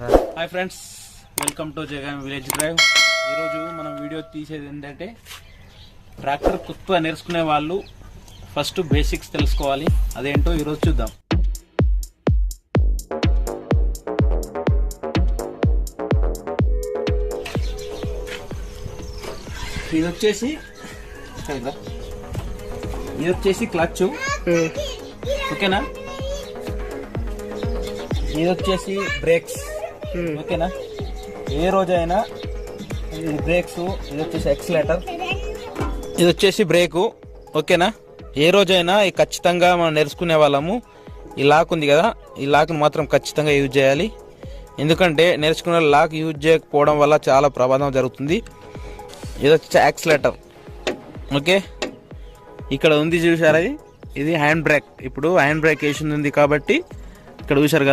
Hi friends, welcome to Jagan village drive. ఈరోజు మనం video తీసేది ఏంటంటే ట్రాక్టర్ కొత్తగా నేర్చుకునే వాళ్ళు ఫస్ట్ బేసిక్స్ తెలుసుకోవాలి. అదేంటో ఈరోజు చూద్దాం. ఇది వచ్చేసి క్లచ్, ఓకేనా. ఇది వచ్చేసి బ్రేక్స్, ఓకేనా. ఏ రోజైనా ఇది బ్రేక్స్, ఇది వచ్చేసి ఎక్సిలేటర్, ఇది వచ్చేసి బ్రేకు, ఓకేనా. ఏ రోజైనా ఈ ఖచ్చితంగా మనం నేర్చుకునే వాళ్ళము ఈ లాక్ ఉంది కదా, ఈ లాక్ని మాత్రం ఖచ్చితంగా యూజ్ చేయాలి. ఎందుకంటే నేర్చుకునే లాక్ యూజ్ చేయకపోవడం వల్ల చాలా ప్రమాదం జరుగుతుంది. ఇది వచ్చేసి యాక్సిలేటర్, ఓకే. ఇక్కడ ఉంది చూసారా, ఇది హ్యాండ్ బ్రేక్. ఇప్పుడు హ్యాండ్ బ్రేక్ వేసింది ఉంది కాబట్టి ఇక్కడ చూసారు కదా,